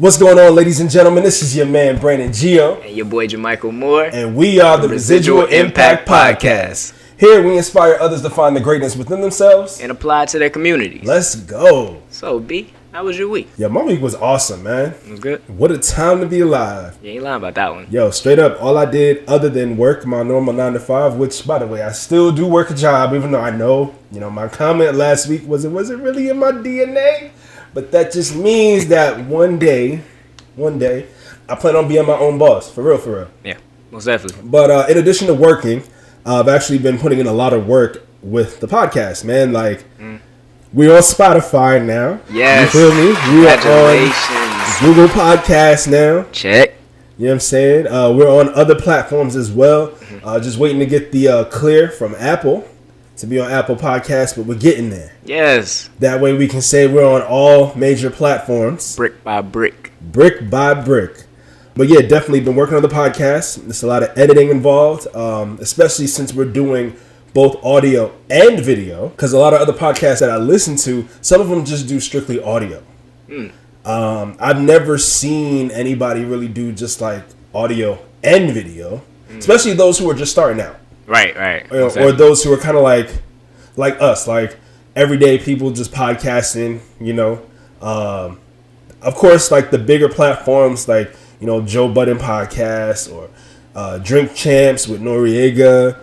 What's going on, ladies and gentlemen? This is your man, Brandon Gio. And your boy, Jamichael Moore. And we are the Residual Impact Podcast. Here, we inspire others to find the greatness within themselves and apply it to their communities. Let's go. So, B, how was your week? Yeah, my week was awesome, man. It was good? What a time to be alive. You ain't lying about that one. Yo, straight up, all I did other than work my normal 9 to 5, which, by the way, I still do work a job, even though I know, my comment last week was it wasn't really in my DNA. But that just means that one day, I plan on being my own boss. For real. Yeah, most definitely. But in addition to working, I've actually been putting in a lot of work with the podcast, man. We're on Spotify now. Yes. You feel me? We are on Google Podcasts now. Check. You know what I'm saying? We're on other platforms as well. Just waiting to get the clear from Apple to be on Apple Podcasts, but we're getting there. Yes. That way we can say we're on all major platforms. Brick by brick. Brick by brick. But yeah, definitely been working on the podcast. There's a lot of editing involved, especially since we're doing both audio and video. Because a lot of other podcasts that I listen to, some of them just do strictly audio. I've never seen anybody really do just like audio and video, especially those who are just starting out. Right. Or those who are kind of like us, like everyday people just podcasting, Of course, like the bigger platforms like, Joe Budden podcast or Drink Champs with Noriega.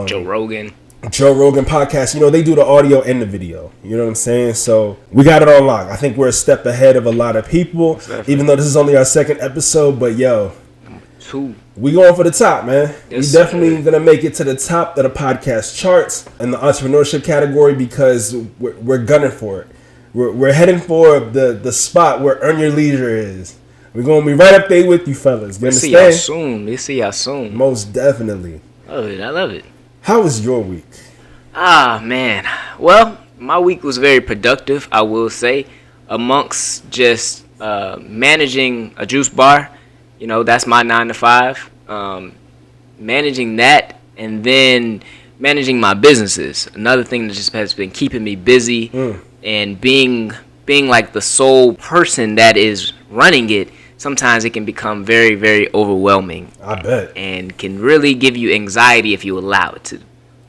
Joe Rogan podcast. They do the audio and the video. You know what I'm saying? So we got it on lock. I think we're a step ahead of a lot of people, even though this is only our second episode. But we going for the top, man. Yes, we definitely going to make it to the top of the podcast charts in the entrepreneurship category because we're gunning for it. We're heading for the spot where Earn Your Leisure is. We're going to be right up there with you fellas. You understand? We'll see y'all soon. Most definitely. I love it. How was your week? Man. Well, my week was very productive, I will say, amongst just managing a juice bar. That's my 9 to 5. Managing that and then managing my businesses. Another thing that just has been keeping me busy and being like the sole person that is running it. Sometimes it can become very, very overwhelming. I bet. And can really give you anxiety if you allow it to.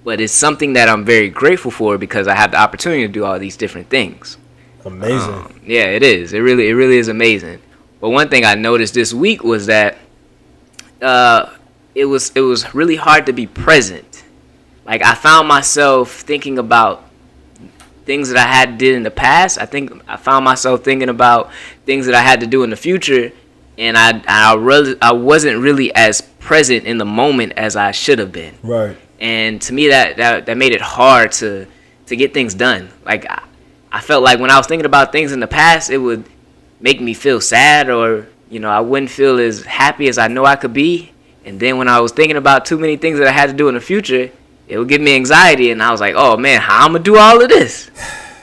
But it's something that I'm very grateful for because I have the opportunity to do all these different things. Amazing. Yeah, it is. It really is amazing. But one thing I noticed this week was that it was really hard to be present. Like I found myself thinking about things that I had did in the past. I found myself thinking about things that I had to do in the future, and I wasn't really as present in the moment as I should have been. Right. And to me, that made it hard to get things done. Like I felt like when I was thinking about things in the past, it would make me feel sad, or I wouldn't feel as happy as I know I could be. And then when I was thinking about too many things that I had to do in the future, it would give me anxiety, and I was like, oh man, how I'm gonna do all of this?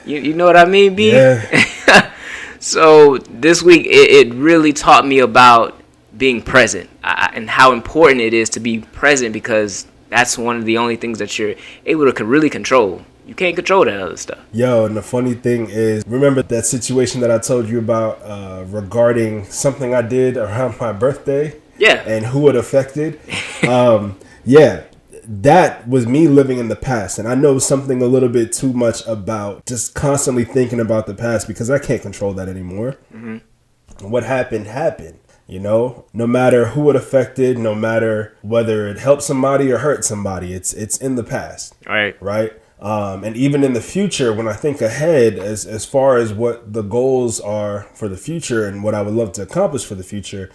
You know what I mean, B? Yeah. So this week it really taught me about being present and how important it is to be present, because that's one of the only things that you're able to really control. You can't control that other stuff. Yo, and the funny thing is, remember that situation that I told you about regarding something I did around my birthday? Yeah. And who it affected? Yeah. That was me living in the past, and I know something a little bit too much about just constantly thinking about the past because I can't control that anymore. What happened. No matter who it affected, no matter whether it helped somebody or hurt somebody, it's in the past. Right. And even in the future, when I think ahead as far as what the goals are for the future and what I would love to accomplish for the future,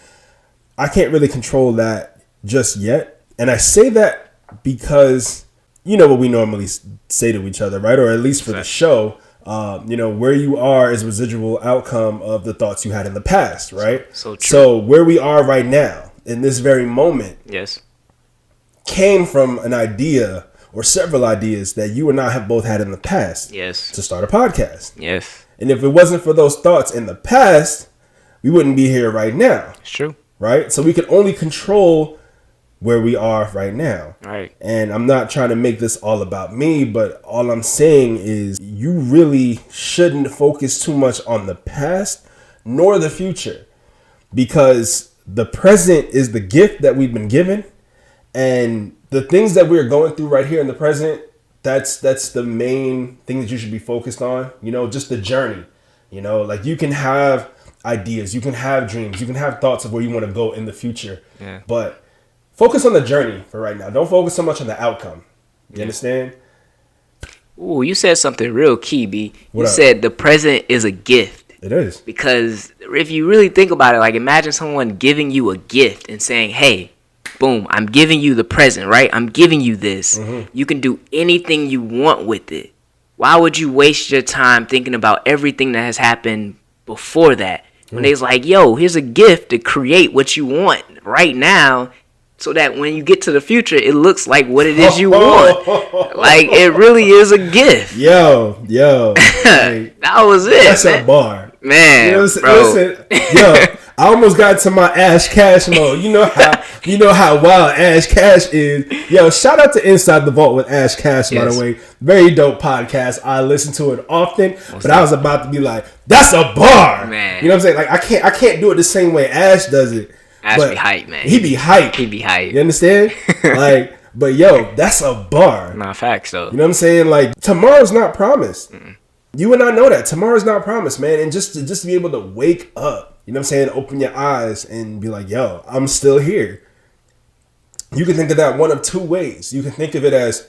I can't really control that just yet. And I say that because what we normally say to each other, right? Or at least for the show, where you are is residual outcome of the thoughts you had in the past, right? So true. So where we are right now in this very moment, yes, came from an idea or several ideas that you and I have both had in the past. Yes. To start a podcast. Yes. And if it wasn't for those thoughts in the past, we wouldn't be here right now. It's true. Right? So we can only control where we are right now. Right. And I'm not trying to make this all about me, but all I'm saying is you really shouldn't focus too much on the past nor the future. because the present is the gift that we've been given, and the things that we're going through right here in the present, that's the main thing that you should be focused on. You know, just the journey. You know, like you can have ideas, you can have dreams, you can have thoughts of where you want to go in the future, but focus on the journey for right now. Don't focus so much on the outcome. You understand? Ooh, you said something real key, B. You said the present is a gift. It is. Because if you really think about it, like imagine someone giving you a gift and saying, hey, boom, I'm giving you the present, right? I'm giving you this. Mm-hmm. You can do anything you want with it. Why would you waste your time thinking about everything that has happened before that? When they's like, yo, here's a gift to create what you want right now, so that when you get to the future, it looks like what it is you want. Like, it really is a gift. Yo. That was it. That's a bar. Man, you know, bro. Listen, yo, I almost got to my Ash Cash mode. You know how wild Ash Cash is. Yo, shout out to Inside the Vault with Ash Cash, by the way. Very dope podcast. I listen to it often, but I was about to be like, that's a bar. Man. You know what I'm saying? Like, I can't do it the same way Ash does it. Ash be hype, man. He be hype. You understand? Like, but yo, that's a bar. Nah, facts though. You know what I'm saying? Like, tomorrow's not promised. Mm-mm. You and I know that tomorrow's not promised, man. And just to be able to wake up, you know what I'm saying? Open your eyes and be like, yo, I'm still here. You can think of that one of two ways. You can think of it as,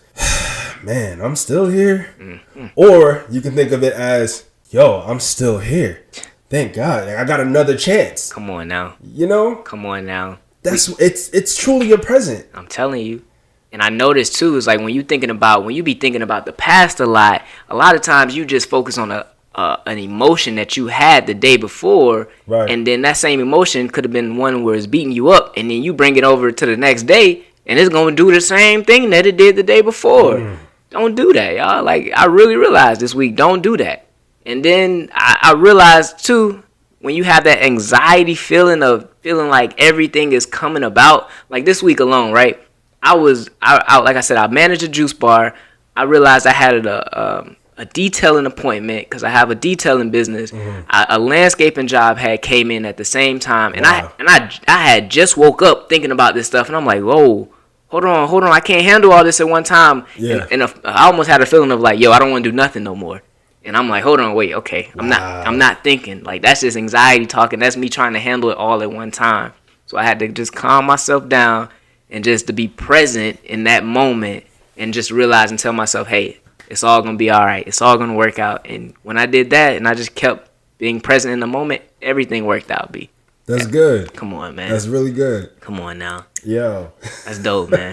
man, I'm still here. Mm-hmm. Or you can think of it as, yo, I'm still here. Thank God, I got another chance. Come on now. You know? Come on now. It's truly a present. I'm telling you. And I noticed too, is like when you be thinking about the past a lot of times you just focus on an emotion that you had the day before, right? And then that same emotion could have been one where it's beating you up, and then you bring it over to the next day, and it's gonna do the same thing that it did the day before. Don't do that, y'all. Like, I really realized this week, don't do that. And then I realized too, when you have that anxiety feeling of feeling like everything is coming about, like this week alone, right? I like I said, I managed a juice bar. I realized I had a detailing appointment because I have a detailing business. Mm-hmm. A landscaping job came in at the same time, and wow. I had just woke up thinking about this stuff, and I'm like, whoa, hold on, I can't handle all this at one time. Yeah. And I almost had a feeling of like, yo, I don't want to do nothing no more. And I'm like, hold on, wait, okay, I'm not thinking. Like, that's just anxiety talking. That's me trying to handle it all at one time. So I had to just calm myself down and just to be present in that moment and just realize and tell myself, hey, it's all going to be all right. It's all going to work out. And when I did that and I just kept being present in the moment, everything worked out, B. That's good. Come on, man. That's really good. Come on now. Yo. That's dope, man.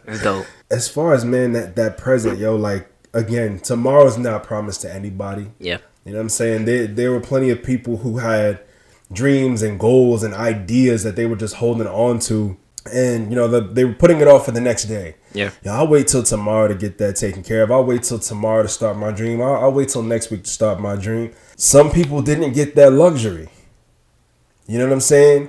That's dope. As far as, man, that present, yo, like, again, tomorrow's not promised to anybody. Yeah. You know what I'm saying? There were plenty of people who had dreams and goals and ideas that they were just holding on to. And, you know, they were putting it off for the next day. Yeah. I'll wait till tomorrow to get that taken care of. I'll wait till tomorrow to start my dream. I'll wait till next week to start my dream. Some people didn't get that luxury. You know what I'm saying?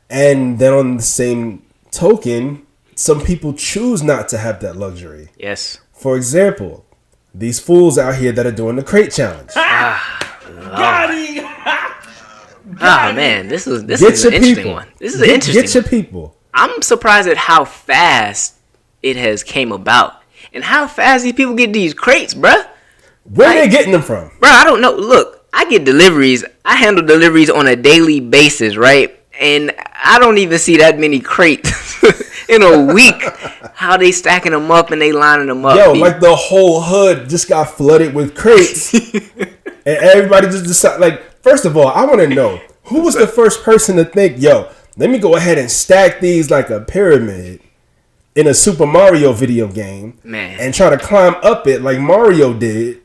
And then on the same token, some people choose not to have that luxury. Yes. For example, these fools out here that are doing the crate challenge. Got him. Man, this is an interesting one. This is an interesting Get your people. I'm surprised at how fast it has came about and how fast these people get these crates, bruh. Where are they getting them from? Bruh, I don't know. Look, I get deliveries. I handle deliveries on a daily basis, right? And I don't even see that many crates in a week. How they stacking them up and they lining them up. Yo, like the whole hood just got flooded with crates. And everybody just decided, like, first of all, I want to know, who was the first person to think, yo, let me go ahead and stack these like a pyramid in a Super Mario video game, man, and try to climb up it like Mario did,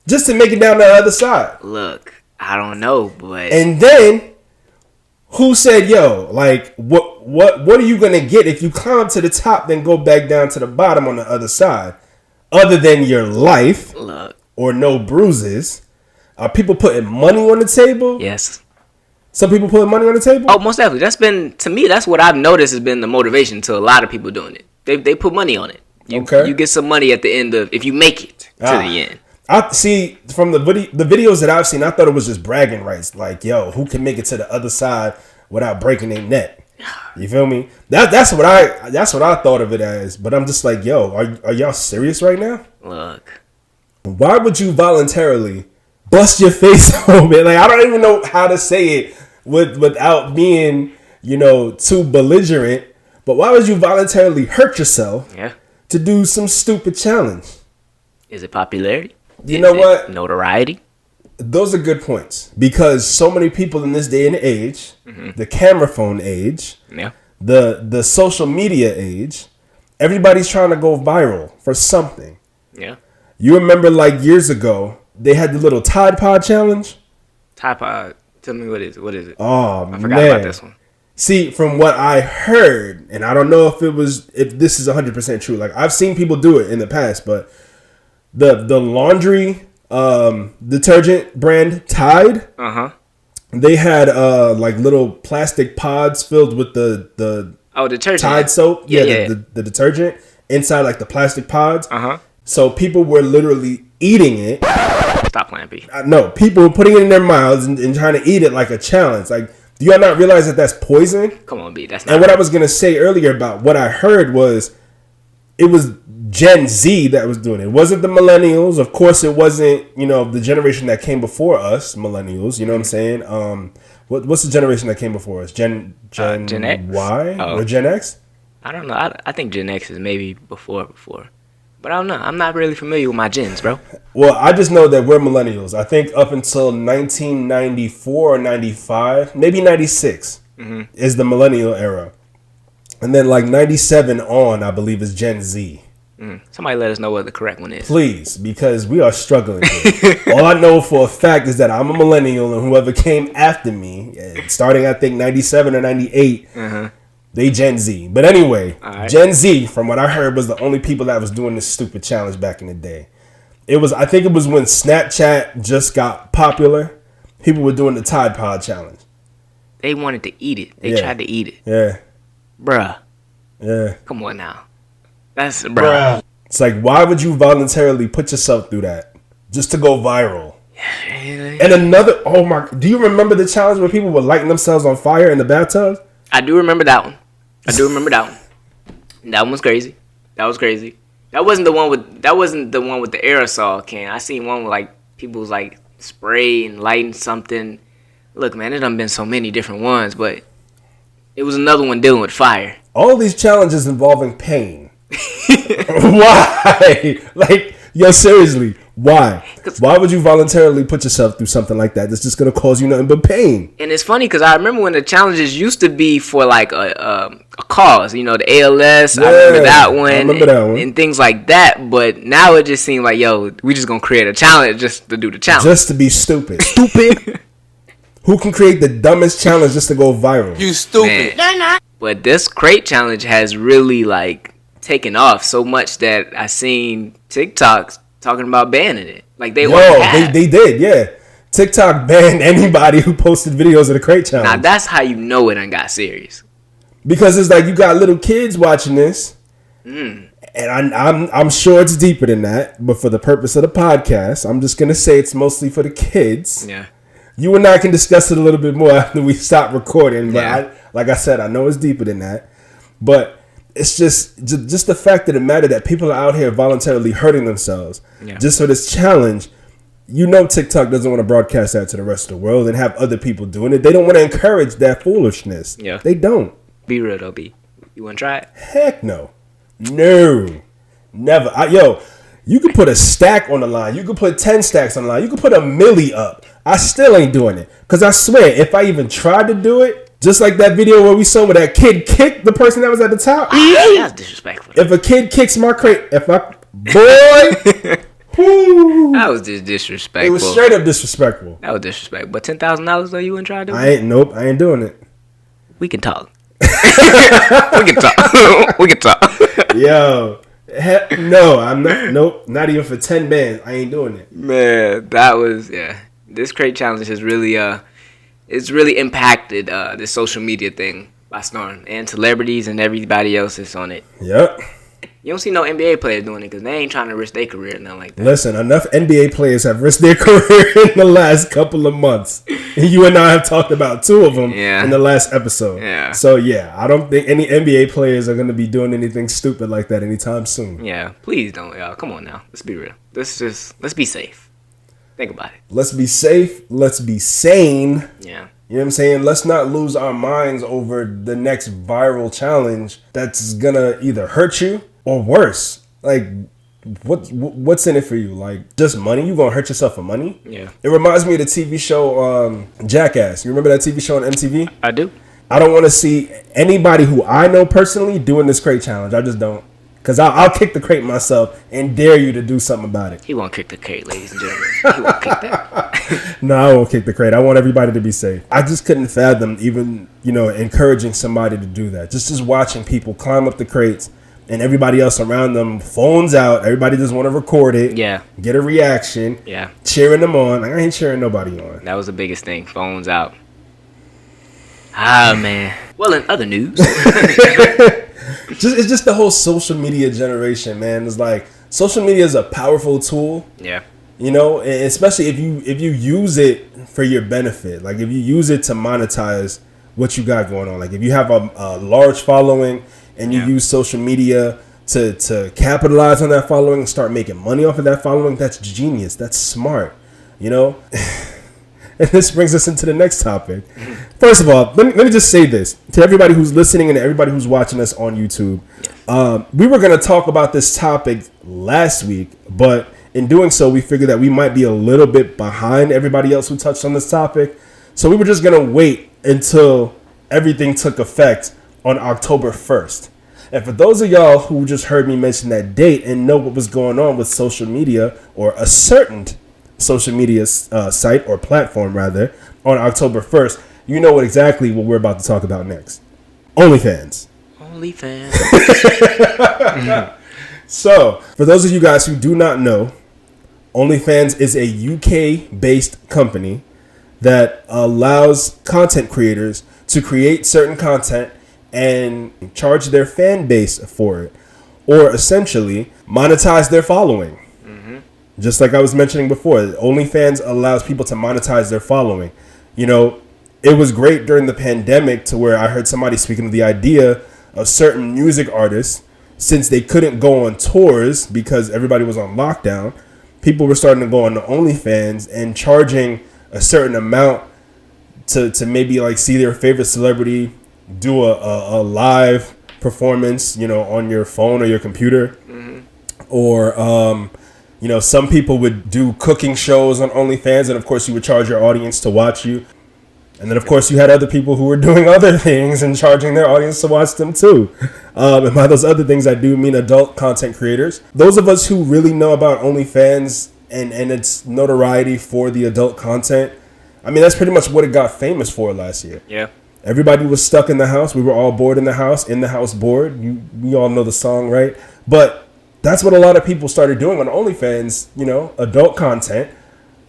just to make it down the other side. Look, I don't know, but and then who said, yo, like what are you gonna get if you climb up to the top, then go back down to the bottom on the other side, other than your life, look, or no bruises? Are people putting money on the table? Yes. Some people putting money on the table? Oh, most definitely. That's been, to me, that's what I've noticed has been the motivation to a lot of people doing it. They put money on it. You get some money at the end of, if you make it to the end. I see from the videos that I've seen, I thought it was just bragging rights. Like, yo, who can make it to the other side without breaking their neck. You feel me? That's what I thought of it as. But I'm just like, yo, are y'all serious right now? Look, why would you voluntarily bust your face open? Like, I don't even know how to say it without being, too belligerent. But why would you voluntarily hurt yourself to do some stupid challenge? Is it popularity? You know what? Notoriety? Those are good points. Because so many people in this day and age, the camera phone age, the social media age, everybody's trying to go viral for something. Yeah. You remember like years ago, they had the little Tide Pod challenge? Tide Pod. Tell me what is it? Oh, I forgot about this one. See, from what I heard, and I don't know if this is 100% true. Like, I've seen people do it in the past, but the laundry detergent brand Tide, they had like little plastic pods filled with the detergent Tide soap. The detergent inside like the plastic pods. So people were literally eating it. Stop playing, B. No, people were putting it in their mouths and trying to eat it like a challenge. Like, do y'all not realize that that's poison? Come on, B. That's not. And what I was gonna say earlier about what I heard was, it was Gen Z that was doing it. It wasn't the millennials. Of course, it wasn't the generation that came before us, millennials. You know what I'm saying? What's the generation that came before us? Gen X? Y or Gen X? I don't know. I think Gen X is maybe before. But I don't know. I'm not really familiar with my gens, bro. Well, I just know that we're millennials. I think up until 1994 or 95, maybe 96 is the millennial era. And then like 97 on, I believe, is Gen Z. Somebody let us know what the correct one is. Please, because we are struggling here. All I know for a fact is that I'm a millennial, and whoever came after me, starting I think 97 or 98, they Gen Z. But anyway, Gen Z, from what I heard, was the only people that was doing this stupid challenge back in the day. I think it was when Snapchat just got popular. People were doing the Tide Pod challenge. They wanted to eat it. They tried to eat it. Yeah. Bruh. Yeah. Come on now. That's bruh. It's like, why would you voluntarily put yourself through that just to go viral? And another, do you remember the challenge where people were lighting themselves on fire in the bathtub? I do remember that one. That one was crazy. That wasn't the one with the aerosol can. I seen one with like people was like spray and lighting something. Look, man, it done been so many different ones, but it was another one dealing with fire. All these challenges involving pain. Why? Like, yo, seriously, why? Why would you voluntarily put yourself through something like that that's just going to cause you nothing but pain? And it's funny because I remember when the challenges used to be for like a cause, the ALS. I remember that one. And things like that. But now it just seems like, yo, we just going to create a challenge just to do the challenge. Just to be stupid. Who can create the dumbest challenge just to go viral? You stupid. Man. Not. But this crate challenge has really like taken off so much that I seen TikToks talking about banning it. Like they did, yeah. TikTok banned anybody who posted videos of the crate challenge. Now that's how you know it done got serious. Because it's like you got little kids watching this, and I'm sure it's deeper than that. But for the purpose of the podcast, I'm just gonna say it's mostly for the kids. Yeah. You and I can discuss it a little bit more after we stop recording. But like I said, I know it's deeper than that. But it's just the fact of the matter that people are out here voluntarily hurting themselves just for this challenge. TikTok doesn't want to broadcast that to the rest of the world and have other people doing it. They don't want to encourage that foolishness. Yeah. They don't. Be real though, B. You want to try it? Heck no. Never. You could put a stack on the line. You could put 10 stacks on the line. You could put a milli up. I still ain't doing it. Because I swear, if I even tried to do it, just like that video where we saw where that kid kicked the person that was at the top. That's disrespectful. If a kid kicks my crate, that was just disrespectful. It was straight up disrespectful. That was disrespectful. But $10,000 though, you wouldn't try to do it? I ain't doing it. We can talk. We can talk. Yo. No, I'm not. Nope, not even for 10 bands. I ain't doing it. Man, that was This crate challenge has really it's really impacted this social media thing by storm, and celebrities and everybody else is on it. Yep. You don't see no NBA players doing it because they ain't trying to risk their career or nothing like that. Listen, enough NBA players have risked their career in the last couple of months. You and I have talked about 2 of them in the last episode. Yeah. So yeah, I don't think any NBA players are going to be doing anything stupid like that anytime soon. Yeah, please don't, y'all. Come on now. Let's be real. Let's be safe. Think about it. Let's be safe. Let's be sane. Yeah. You know what I'm saying? Let's not lose our minds over the next viral challenge that's gonna either hurt you or worse. Like, what's in it for you? Like, just money? You gonna hurt yourself for money? Yeah. It reminds me of the TV show Jackass. You remember that TV show on MTV? I do. I don't want to see anybody who I know personally doing this crate challenge. I just don't. Because I'll kick the crate myself and dare you to do something about it. He won't kick the crate, ladies and gentlemen. He won't kick that. No, I won't kick the crate. I want everybody to be safe. I just couldn't fathom even, encouraging somebody to do that. Just watching people climb up the crates and everybody else around them, phones out. Everybody just want to record it. Yeah. Get a reaction. Yeah. Cheering them on. Like, I ain't cheering nobody on. That was the biggest thing. Phones out. Ah, man. Well, in other news. It's just the whole social media generation, man. It's like social media is a powerful tool. Yeah. Especially if you use it for your benefit. Like if you use it to monetize what you got going on. Like if you have a large following and you use social media to capitalize on that following and start making money off of that following, that's genius. That's smart. And this brings us into the next topic. First of all, let me just say this to everybody who's listening and everybody who's watching us on YouTube. We were going to talk about this topic last week, but in doing so, we figured that we might be a little bit behind everybody else who touched on this topic. So we were just going to wait until everything took effect on October 1st. And for those of y'all who just heard me mention that date and know what was going on with social media, or a certain social media site or platform rather, on October 1st, you know exactly what we're about to talk about next. OnlyFans. So, for those of you guys who do not know, OnlyFans is a UK-based company that allows content creators to create certain content and charge their fan base for it, or essentially monetize their following. Just like I was mentioning before, OnlyFans allows people to monetize their following. It was great during the pandemic to where I heard somebody speaking of the idea of certain music artists, since they couldn't go on tours because everybody was on lockdown, people were starting to go on the OnlyFans and charging a certain amount to maybe like see their favorite celebrity do a live performance, on your phone or your computer. Or, some people would do cooking shows on OnlyFans, and of course you would charge your audience to watch you. And then, of course, you had other people who were doing other things and charging their audience to watch them, too. And by those other things, I do mean adult content creators. Those of us who really know about OnlyFans and its notoriety for the adult content, I mean, that's pretty much what it got famous for last year. Yeah. Everybody was stuck in the house. We were all bored in the house bored. We all know the song, right? But that's what a lot of people started doing on OnlyFans, adult content.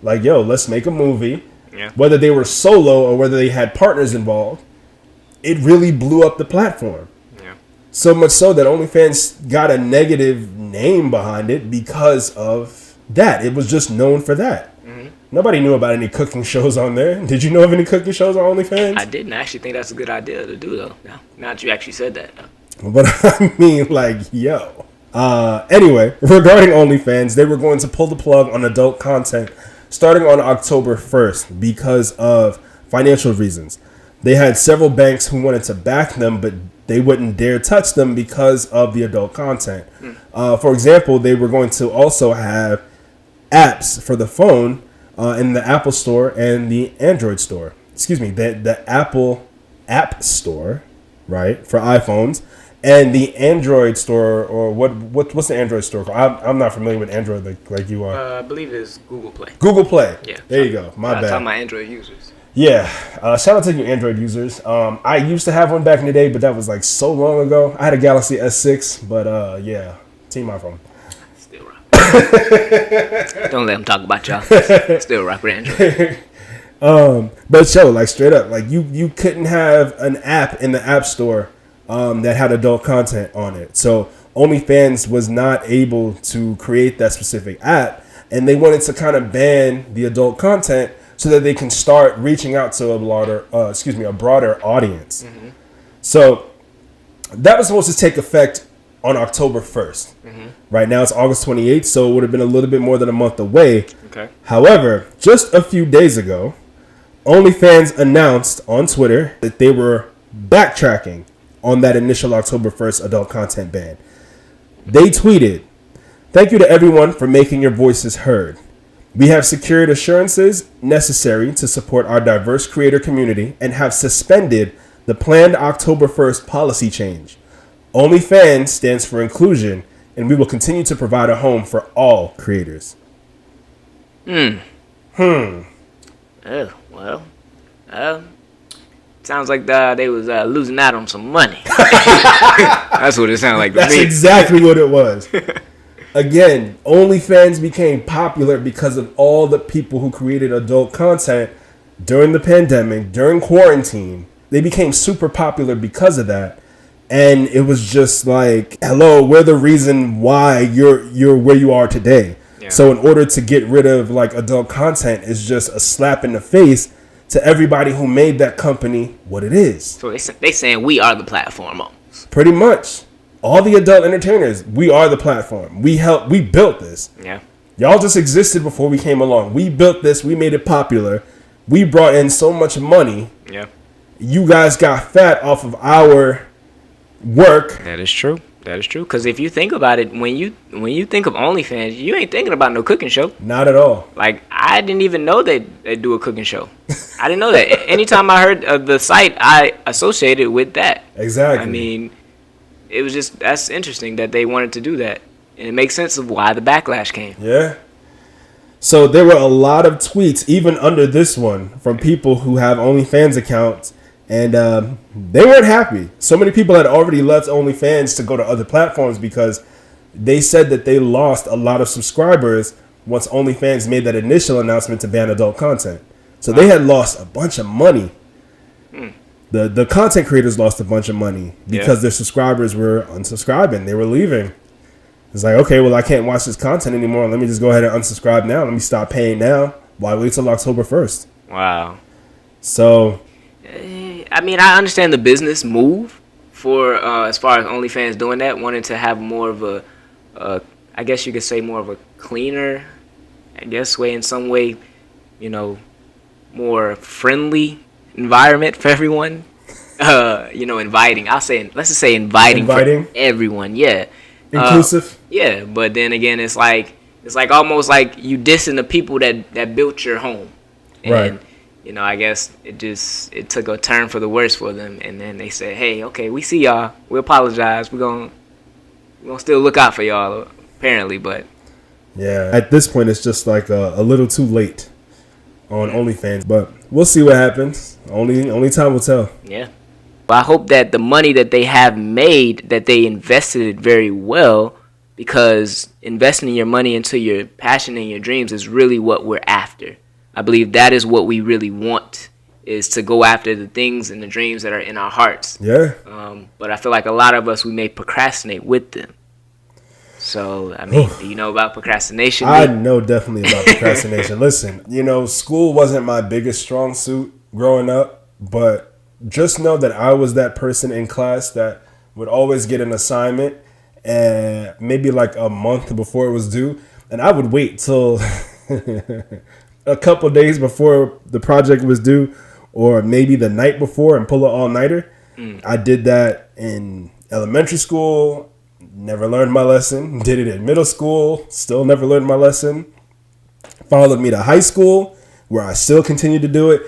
Like, let's make a movie. Yeah. Whether they were solo or whether they had partners involved, it really blew up the platform. Yeah. So much so that OnlyFans got a negative name behind it because of that. It was just known for that. Nobody knew about any cooking shows on there. Did you know of any cooking shows on OnlyFans? I didn't. I actually think that's a good idea to do, though. Now that you actually said that. But I mean, anyway, regarding OnlyFans, they were going to pull the plug on adult content starting on October 1st because of financial reasons. They had several banks who wanted to back them, but they wouldn't dare touch them because of the adult content. For example, they were going to also have apps for the phone in the Apple Store and the Android Store. Excuse me, the Apple App Store, right, for iPhones, and the Android Store, or what's the Android Store called? I'm not familiar with Android like you are. I believe it's Google Play. Google Play. Yeah. There you go. My bad. Talking about Android users. Yeah. Shout out to you Android users. I used to have one back in the day, but that was like so long ago. I had a Galaxy S6, but yeah, Team iPhone. Still rock. Don't let them talk about y'all. Still rock with Android. But straight up, you couldn't have an app in the App Store that had adult content on it. So OnlyFans was not able to create that specific app, and they wanted to kind of ban the adult content so that they can start reaching out to a broader audience. Mm-hmm. So that was supposed to take effect on October 1st. Mm-hmm. Right now it's August 28th, so it would have been a little bit more than a month away. Okay. However, just a few days ago, OnlyFans announced on Twitter that they were backtracking on that initial October 1st adult content ban. They tweeted, "Thank you to everyone for making your voices heard. We have secured assurances necessary to support our diverse creator community and have suspended the planned October 1st policy change. OnlyFans stands for inclusion, and we will continue to provide a home for all creators." Oh, well, sounds like they was losing out on some money. That's what it sounded like to That's me. exactly what it was. Again, OnlyFans became popular because of all the people who created adult content during the pandemic, during quarantine. They became super popular because of that. And it was just like, hello, we're the reason why you're where you are today. Yeah. So in order to get rid of like adult content is just a slap in the face to everybody who made that company what it is. So they saying we are the platform almost. Pretty much. All the adult entertainers, we are the platform. We built this. Yeah. Y'all just existed before we came along. We built this. We made it popular. We brought in so much money. Yeah. You guys got fat off of our work. That is true. That is true. Because if you think about it, when you think of OnlyFans, you ain't thinking about no cooking show. Not at all. Like, I didn't even know they do a cooking show. I didn't know that. Anytime I heard of the site, I associated with that. Exactly. I mean, it was just, that's interesting that they wanted to do that. And it makes sense of why the backlash came. Yeah. So there were a lot of tweets, even under this one, from people who have OnlyFans accounts. And they weren't happy. So many people had already left OnlyFans to go to other platforms because they said that they lost a lot of subscribers once OnlyFans made that initial announcement to ban adult content. So they had lost a bunch of money. The content creators lost a bunch of money because their subscribers were unsubscribing. They were leaving. It's like, okay, well, I can't watch this content anymore. Let me just go ahead and unsubscribe now. Let me stop paying now. Why wait till October 1st? Wow. So, I mean, I understand the business move for as far as OnlyFans doing that, wanting to have more of a, I guess you could say more of a cleaner, I guess, way in some way, you know, more friendly environment for everyone. Inviting. Let's just say inviting for everyone. Yeah. Inclusive. Yeah, but then again, it's like almost like you dissing the people that built your home. And, right. I guess it took a turn for the worse for them, and then they said, "Hey, okay, we see y'all. We apologize. We're gonna still look out for y'all, apparently." But yeah, at this point, it's just like a little too late on OnlyFans. But we'll see what happens. Only time will tell. Yeah. I hope that the money that they have made, that they invested it very well, because investing your money into your passion and your dreams is really what we're after. I believe that is what we really want, is to go after the things and the dreams that are in our hearts. Yeah. But I feel like a lot of us, we may procrastinate with them. So, I mean, do you know about procrastination? I know definitely about procrastination. Listen, school wasn't my biggest strong suit growing up, but just know that I was that person in class that would always get an assignment and maybe like a month before it was due, and I would wait till a couple days before the project was due, or maybe the night before, and pull an all-nighter. I did that in elementary school, never learned my lesson. Did it in middle school, still never learned my lesson. Followed me to high school, where I still continued to do it.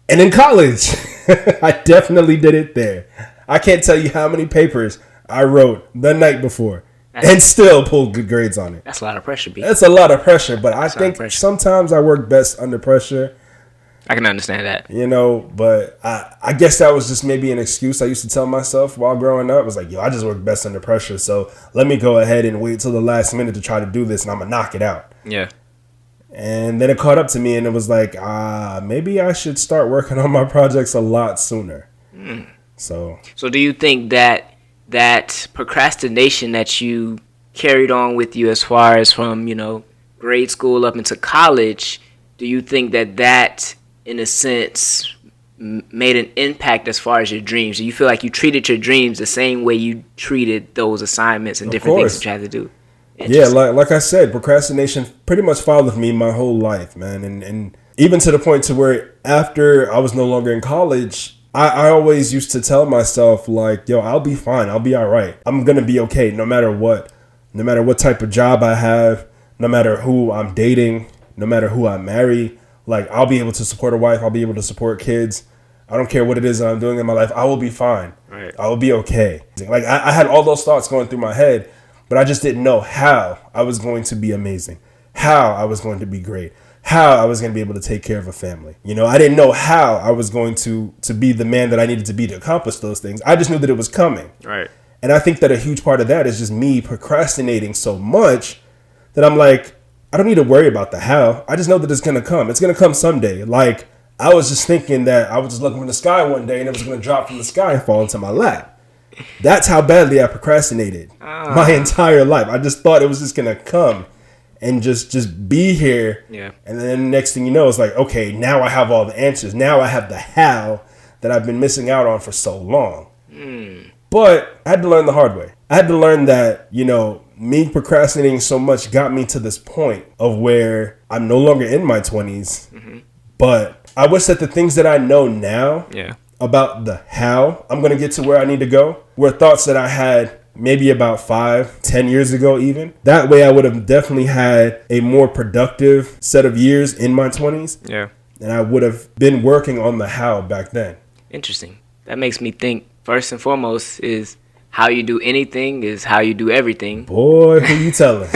And in college, I definitely did it there. I can't tell you how many papers I wrote the night before and still pulled good grades on it. That's a lot of pressure, B. That's a lot of pressure, but I think sometimes I work best under pressure. I can understand that. But I guess that was just maybe an excuse I used to tell myself while growing up. It was like, I just work best under pressure, so let me go ahead and wait till the last minute to try to do this, and I'm going to knock it out. Yeah. And then it caught up to me, and it was like, maybe I should start working on my projects a lot sooner. So do you think that procrastination that you carried on with you as far as from, grade school up into college, do you think that in a sense made an impact as far as your dreams? Do you feel like you treated your dreams the same way you treated those assignments and different things that you had to do? Yeah, like I said, procrastination pretty much followed me my whole life, man. And even to the point to where after I was no longer in college, I always used to tell myself, like, yo, I'll be fine. I'll be all right. I'm going to be okay no matter what. No matter what type of job I have, no matter who I'm dating, no matter who I marry, like, I'll be able to support a wife. I'll be able to support kids. I don't care what it is that I'm doing in my life. I will be fine. Right. I will be okay. Like, I had all those thoughts going through my head, but I just didn't know how I was going to be amazing, how I was going to be great, how I was going to be able to take care of a family. You know, I didn't know how I was going to be the man that I needed to be to accomplish those things. I just knew that it was coming. Right. And I think that a huge part of that is just me procrastinating so much that I'm like, I don't need to worry about the how. I just know that it's going to come. It's going to come someday. Like, I was just thinking that I was just looking from the sky one day and it was going to drop from the sky and fall into my lap. That's how badly I procrastinated my entire life. I just thought it was just going to come and just be here. Yeah. And then the next thing you know, it's like, okay, now I have all the answers. Now I have the how that I've been missing out on for so long. But I had to learn the hard way. I had to learn that, you know, me procrastinating so much got me to this point of where I'm no longer in my 20s. But I wish that the things that I know now about the how I'm going to get to where I need to go were thoughts that I had maybe about 5-10 years ago even. That way I would have definitely had a more productive set of years in my 20s. Yeah. And I would have been working on the how back then. Interesting. That makes me think, first and foremost, is how you do anything is how you do everything. Boy, who you telling?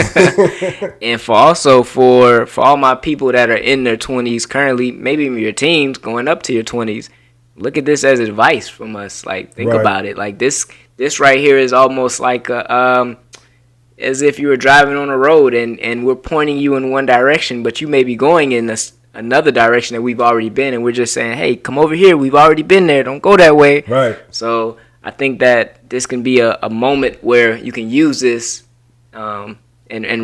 And for all my people that are in their 20s currently, maybe even your teens going up to your 20s, look at this as advice from us. Like, think about it. Like, this right here is almost like as if you were driving on a road and we're pointing you in one direction, but you may be going in another direction that we've already been, and we're just saying, hey, come over here. We've already been there. Don't go that way. Right. So I think that this can be a moment where you can use this and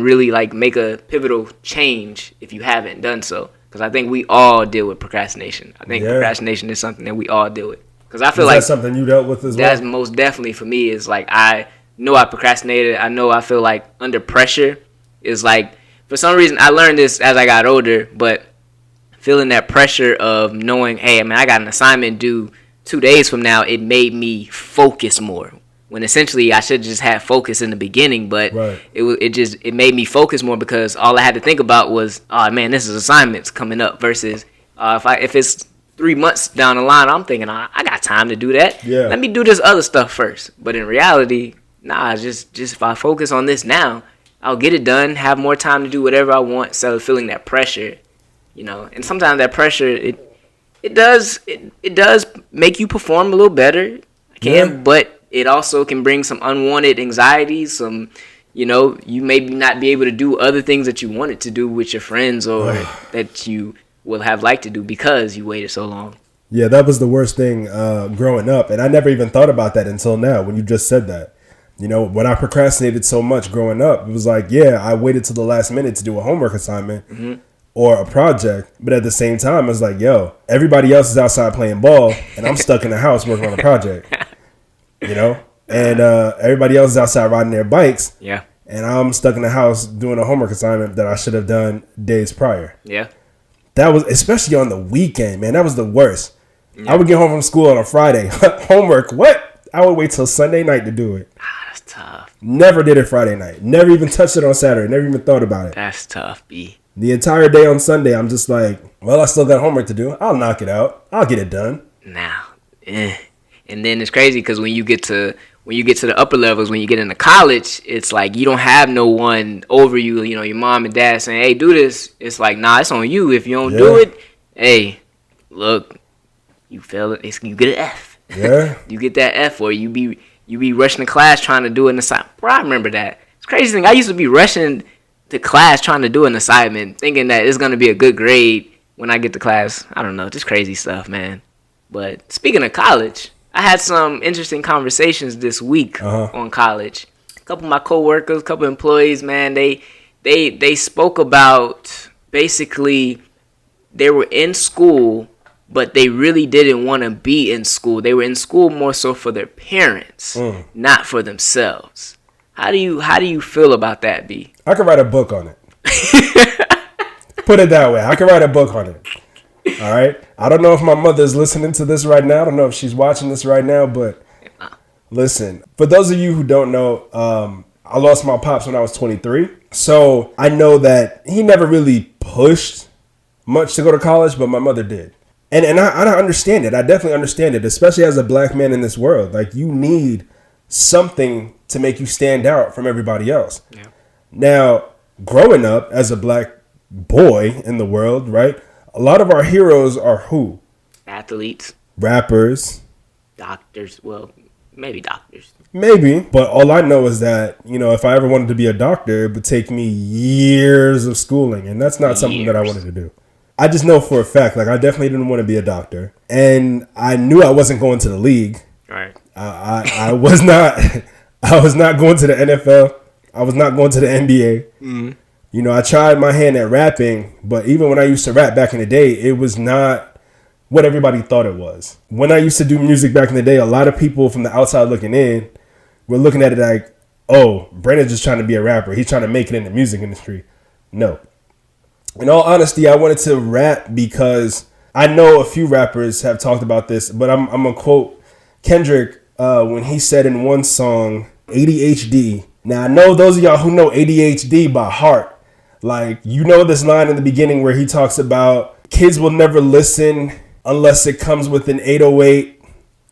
really, like, make a pivotal change if you haven't done so. Because I think we all deal with procrastination. I think procrastination is something that we all deal with. Because I feel like that's something you dealt with as well. That's most definitely for me. Is like, I know I procrastinated. I know I feel like under pressure is like, for some reason I learned this as I got older, but feeling that pressure of knowing, hey, I mean, I got an assignment due 2 days from now, it made me focus more. When essentially I should just have focus in the beginning, but it made me focus more because all I had to think about was, oh man, this is assignments coming up versus if it's 3 months down the line, I'm thinking I got time to do that. Yeah. Let me do this other stuff first. But in reality, just if I focus on this now, I'll get it done, have more time to do whatever I want instead of feeling that pressure, you know. And sometimes that pressure it does make you perform a little better. But it also can bring some unwanted anxieties, some, you know, you maybe not be able to do other things that you wanted to do with your friends or that you will have liked to do because you waited so long. Yeah, that was the worst thing growing up. And I never even thought about that until now when you just said that. You know, when I procrastinated so much growing up, it was like, yeah, I waited till the last minute to do a homework assignment or a project. But at the same time, I was like, yo, everybody else is outside playing ball and I'm stuck in the house working on a project. You know, and everybody else is outside riding their bikes. Yeah. And I'm stuck in the house doing a homework assignment that I should have done days prior. Yeah. That was, especially on the weekend, man, that was the worst. Yeah. I would get home from school on a Friday. Homework, what? I would wait till Sunday night to do it. That's tough. Never did it Friday night. Never even touched it on Saturday. Never even thought about it. That's tough, B. The entire day on Sunday, I'm just like, well, I still got homework to do. I'll knock it out. I'll get it done. Now, And then it's crazy because when you get to the upper levels, when you get into college, it's like you don't have no one over you. You know, your mom and dad saying, "Hey, do this." It's like, nah, it's on you. If you don't do it, hey, look, you fail it. You get an F. Yeah. You get that F, or you be rushing to class trying to do an assignment. Bro, I remember that. It's crazy thing. I used to be rushing to class trying to do an assignment, thinking that it's gonna be a good grade when I get to class. I don't know, just crazy stuff, man. But speaking of college, I had some interesting conversations this week on college. A couple of my coworkers, a couple of employees, man, they spoke about basically they were in school, but they really didn't want to be in school. They were in school more so for their parents, not for themselves. How do you feel about that, B? I could write a book on it. Put it that way. I could write a book on it. All right. I don't know if my mother's listening to this right now. I don't know if she's watching this right now, but listen, for those of you who don't know, I lost my pops when I was 23. So I know that he never really pushed much to go to college, but my mother did. And I understand it. I definitely understand it, especially as a black man in this world. Like, you need something to make you stand out from everybody else. Yeah. Now, growing up as a black boy in the world, right? A lot of our heroes are who? Athletes. Rappers. Doctors. Well, maybe doctors. Maybe. But all I know is that, you know, if I ever wanted to be a doctor, it would take me years of schooling. And that's not something that I wanted to do. I just know for a fact, like, I definitely didn't want to be a doctor. And I knew I wasn't going to the league. Right. I was not going to the NFL. I was not going to the NBA. Mm-hmm. You know, I tried my hand at rapping, but even when I used to rap back in the day, it was not what everybody thought it was. When I used to do music back in the day, a lot of people from the outside looking in were looking at it like, oh, Brandon's just trying to be a rapper. He's trying to make it in the music industry. No. In all honesty, I wanted to rap because I know a few rappers have talked about this, but I'm going to quote Kendrick when he said in one song, ADHD. Now, I know those of y'all who know ADHD by heart, like, you know this line in the beginning where he talks about kids will never listen unless it comes with an 808,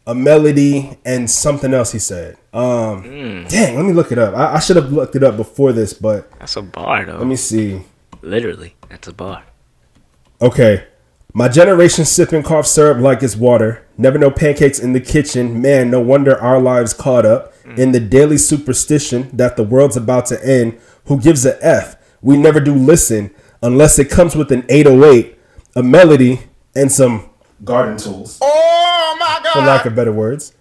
a melody, and something else he said. Dang, let me look it up. I should have looked it up before this, but... That's a bar, though. Let me see. Literally, that's a bar. Okay. My generation sipping cough syrup like it's water. Never no pancakes in the kitchen. Man, no wonder our lives caught up in the daily superstition that the world's about to end. Who gives a F? We never do listen unless it comes with an 808, a melody, and some garden tools. Oh my God! For lack of better words.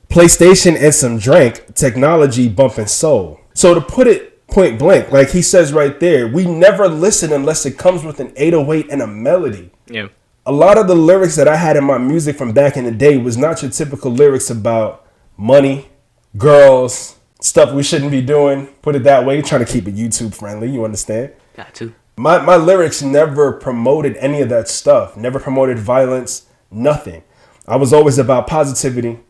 PlayStation and some drink. Technology bumping soul. So to put it point blank, like he says right there, we never listen unless it comes with an 808 and a melody. Yeah. A lot of the lyrics that I had in my music from back in the day was not your typical lyrics about money, girls, stuff we shouldn't be doing. Put it that way, trying to keep it YouTube friendly, you understand? Got to. My lyrics never promoted any of that stuff, never promoted violence, nothing. I was always about positivity.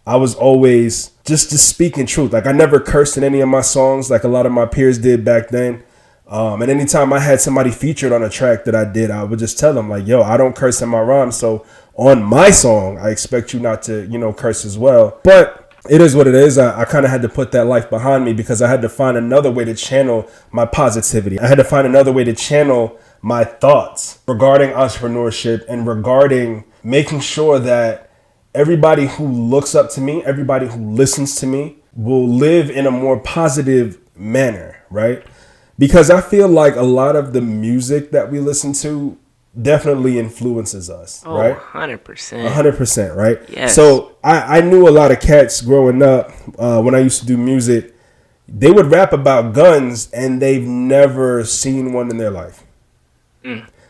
I was always just speaking truth. Like, I never cursed in any of my songs like a lot of my peers did back then. And anytime I had somebody featured on a track that I did, I would just tell them, like, yo, I don't curse in my rhymes. So on my song, I expect you not to, you know, curse as well. But it is what it is. I kind of had to put that life behind me because I had to find another way to channel my positivity. I had to find another way to channel my thoughts regarding entrepreneurship and regarding making sure that everybody who looks up to me, everybody who listens to me will live in a more positive manner, right? Because I feel like a lot of the music that we listen to definitely influences us, right? 100%. 100%, right? Yes. So I knew a lot of cats growing up when I used to do music. They would rap about guns and they've never seen one in their life.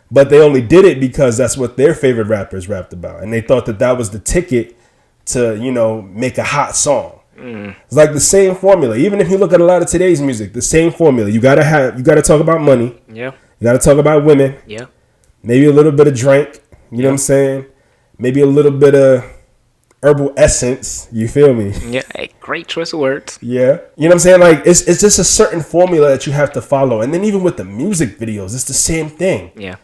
But they only did it because that's what their favorite rappers rapped about. And they thought that that was the ticket to, you know, make a hot song. It's like the same formula. Even if you look at a lot of today's music, the same formula. You gotta talk about money. Yeah. You gotta talk about women. Yeah. Maybe a little bit of drink. You know what I'm saying? Maybe a little bit of herbal essence. You feel me? Yeah. Hey, great choice of words. Yeah. You know what I'm saying? Like, it's just a certain formula that you have to follow. And then even with the music videos, it's the same thing. Yeah.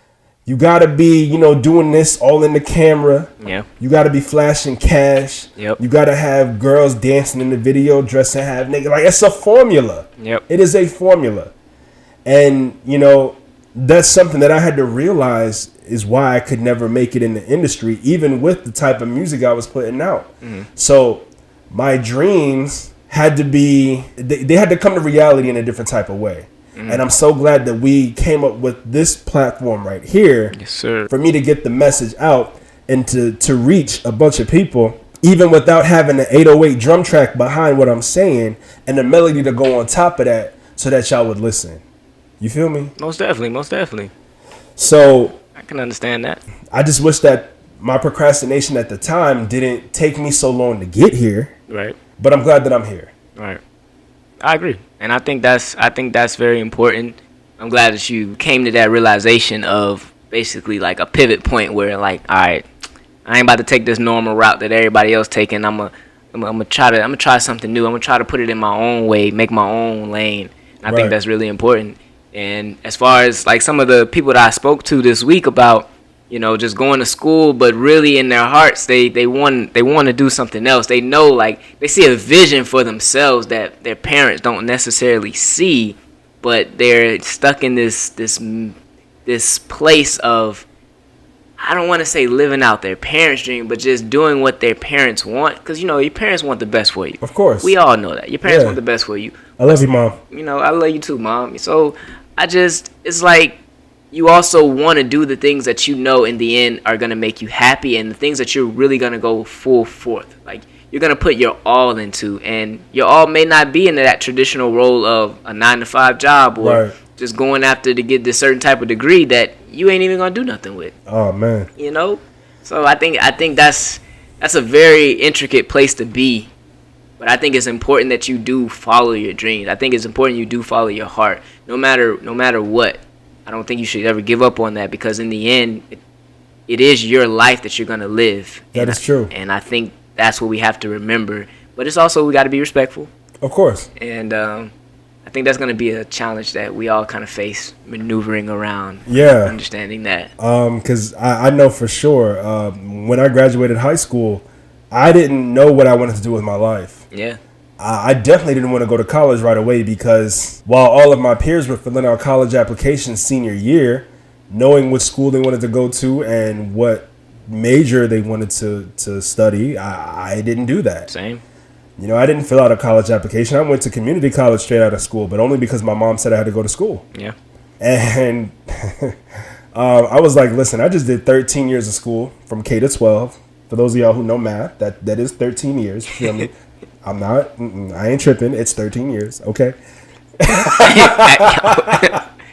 You gotta be, you know, doing this all in the camera. Yeah. You gotta be flashing cash. Yep. You gotta have girls dancing in the video, dressing half naked. Like, it's a formula. Yep. It is a formula. And, you know, that's something that I had to realize is why I could never make it in the industry, even with the type of music I was putting out. So my dreams had to be, they had to come to reality in a different type of way. And I'm so glad that we came up with this platform right here. Yes, sir. For me to get the message out and to reach a bunch of people, even without having an 808 drum track behind what I'm saying and the melody to go on top of that so that y'all would listen. You feel me? Most definitely. So I can understand that. I just wish that my procrastination at the time didn't take me so long to get here. Right. But I'm glad that I'm here. Right. I agree. And I think that's very important. I'm glad that you came to that realization of basically like a pivot point where like, all right, I ain't about to take this normal route that everybody else taking. I'm gonna try something new. I'm gonna try to put it in my own way, make my own lane. And I think that's really important. And as far as like some of the people that I spoke to this week about, you know, just going to school, but really in their hearts they want to do something else. They know, like, they see a vision for themselves that their parents don't necessarily see, but they're stuck in this place of, I don't want to say living out their parents' dream, but just doing what their parents want. Because, you know, your parents want the best for you. Of course. We all know that. Your parents want the best for you. I love you, Mom. You know, I love you too, Mom. So, it's like, you also want to do the things that you know in the end are going to make you happy, and the things that you're really going to go full forth. Like, you're going to put your all into, and your all may not be in that traditional role of a 9-to-5 job or just going after to get this certain type of degree that you ain't even going to do nothing with. Oh, man. You know? So I think that's a very intricate place to be. But I think it's important that you do follow your dreams. I think it's important you do follow your heart, no matter what. I don't think you should ever give up on that, because in the end, it is your life that you're going to live. That is true. And I think that's what we have to remember. But it's also, we got to be respectful. Of course. And I think that's going to be a challenge that we all kind of face, maneuvering around. Yeah. Understanding that. Because I know for sure, when I graduated high school, I didn't know what I wanted to do with my life. Yeah. I definitely didn't want to go to college right away, because while all of my peers were filling out college applications senior year, knowing what school they wanted to go to and what major they wanted to study, I didn't do that. Same. You know, I didn't fill out a college application. I went to community college straight out of school, but only because my mom said I had to go to school. Yeah. And I was like, listen, I just did 13 years of school from K to 12. For those of y'all who know math, that is 13 years. You feel me? I ain't tripping. It's 13 years. Okay.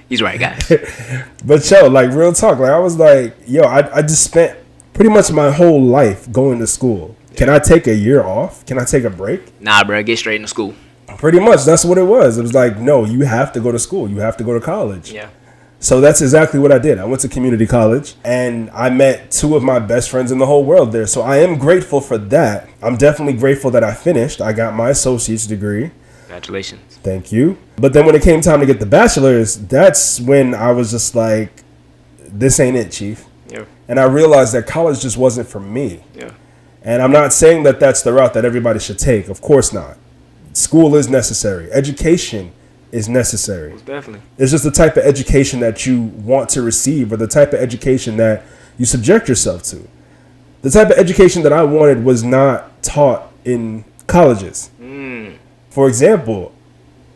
He's right, guys. But yo, like, real talk. Like, I was like, yo, I just spent pretty much my whole life going to school. Can I take a year off? Can I take a break? Nah, bro, get straight into school. Pretty much. That's what it was. It was like, no, you have to go to school. You have to go to college. Yeah. So that's exactly what I did. I went to community college, and I met two of my best friends in the whole world there. So I am grateful for that. I'm definitely grateful that I finished. I got my associate's degree. Congratulations. Thank you. But then when it came time to get the bachelor's, that's when I was just like, this ain't it, Chief. Yeah. And I realized that college just wasn't for me. Yeah. And I'm not saying that that's the route that everybody should take. Of course not. School is necessary. Education is necessary. Definitely. It's just the type of education that you want to receive, or the type of education that you subject yourself to. The type of education that I wanted was not taught in colleges. For example,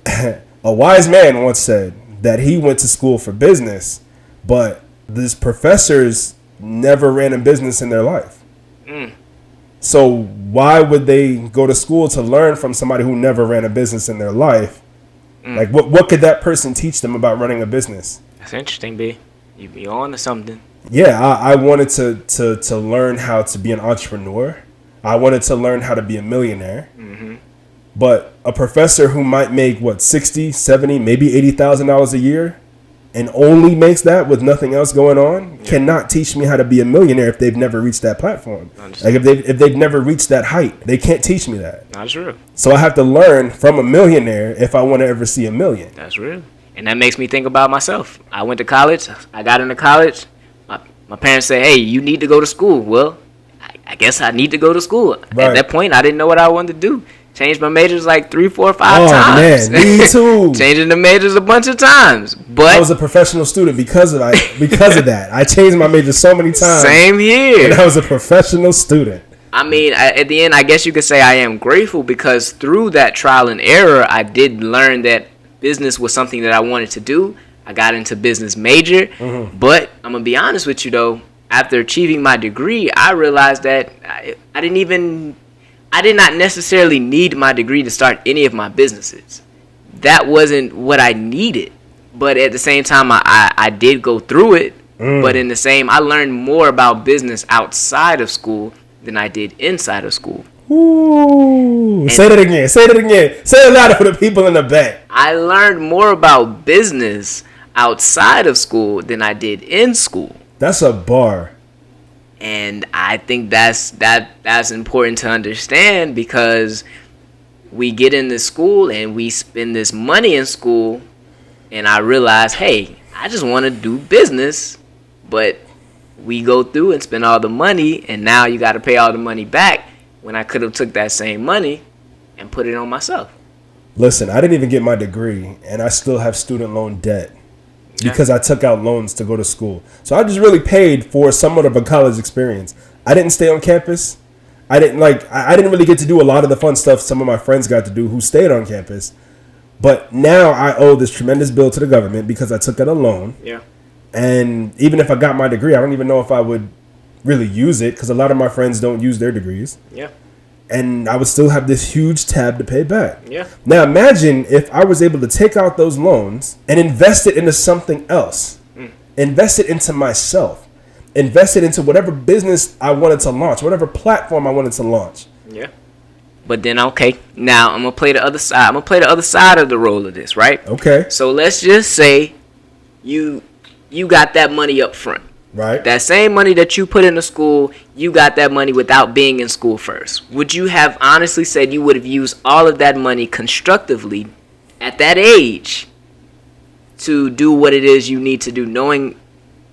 a wise man once said that he went to school for business, but these professors never ran a business in their life. So why would they go to school to learn from somebody who never ran a business in their life? Like, what could that person teach them about running a business? That's interesting, B. You be on to something. Yeah, I wanted to learn how to be an entrepreneur. I wanted to learn how to be a millionaire. But a professor who might make, what, $60,000, $70,000, maybe $80,000 a year, and only makes that with nothing else going on, cannot teach me how to be a millionaire if they've never reached that platform. Like, if they've never reached that height, they can't teach me that. That's real. So I have to learn from a millionaire if I want to ever see a million. That's real. And that makes me think about myself. I went to college. I got into college. My parents said, hey, you need to go to school. Well, I guess I need to go to school. Right. At that point, I didn't know what I wanted to do. Changed my majors like 3, 4, 5 Oh, times. man, me too. Changing the majors a bunch of times. But I was a professional student because of that. I changed my major so many times. Same here. And I was a professional student. I mean, at the end, I guess you could say I am grateful, because through that trial and error, I did learn that business was something that I wanted to do. I got into business major. But I'm going to be honest with you, though. After achieving my degree, I realized that I did not necessarily need my degree to start any of my businesses. That wasn't what I needed. But at the same time, I did go through it. But in the same, I learned more about business outside of school than I did inside of school. Ooh. Say that again. Say it louder for the people in the back. I learned more about business outside of school than I did in school. That's a bar. And I think that's important to understand, because we get into school and we spend this money in school, and I realize, hey, I just want to do business, but we go through and spend all the money, and now you got to pay all the money back, when I could have took that same money and put it on myself. Listen, I didn't even get my degree, and I still have student loan debt because I took out loans to go to school. So I just really paid for somewhat of a college experience. I didn't stay on campus. I didn't really get to do a lot of the fun stuff some of my friends got to do who stayed on campus. But now I owe this tremendous bill to the government because I took out a loan. Yeah. And even if I got my degree, I don't even know if I would really use it, because a lot of my friends don't use their degrees. Yeah. And I would still have this huge tab to pay back. Yeah. Now imagine if I was able to take out those loans and invest it into something else. Invest it into myself. Invest it into whatever business I wanted to launch, whatever platform I wanted to launch. Yeah. But then, okay, now I'm going to play the other side. I'm going to play the other side of the role of this, right? Okay. So let's just say you got that money up front. Right. That same money that you put into school, you got that money without being in school first. Would you have honestly said you would have used all of that money constructively at that age to do what it is you need to do, knowing,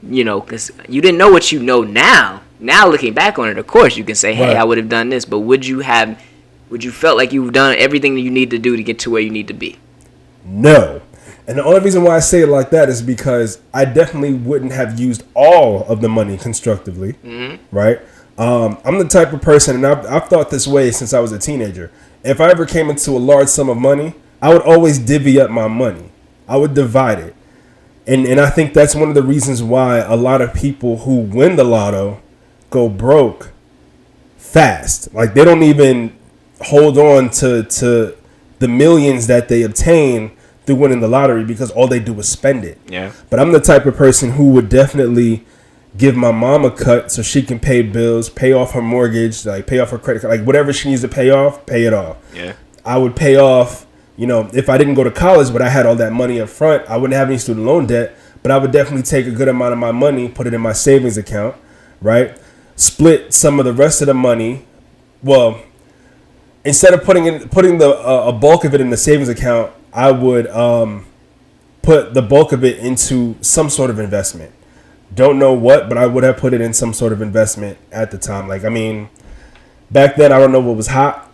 because you didn't know what you know now. Now looking back on it, of course, you can say, hey, right. I would have done this. But would you felt like you've done everything that you need to do to get to where you need to be? No. And the only reason why I say it like that is because I definitely wouldn't have used all of the money constructively, right? I'm the type of person, and I've thought this way since I was a teenager. If I ever came into a large sum of money, I would always divvy up my money. I would divide it. And I think that's one of the reasons why a lot of people who win the lotto go broke fast. Like, they don't even hold on to the millions that they obtain through winning the lottery, because all they do is spend it. Yeah. But I'm the type of person who would definitely give my mom a cut so she can pay bills, pay off her mortgage, like pay off her credit card, like whatever she needs to pay off, pay it off. Yeah. I would pay off, if I didn't go to college, but I had all that money up front, I wouldn't have any student loan debt, but I would definitely take a good amount of my money, put it in my savings account, right? Split some of the rest of the money. Well, instead of putting a bulk of it in the savings account, I would put the bulk of it into some sort of investment. Don't know what, but I would have put it in some sort of investment at the time. Like, back then, I don't know what was hot,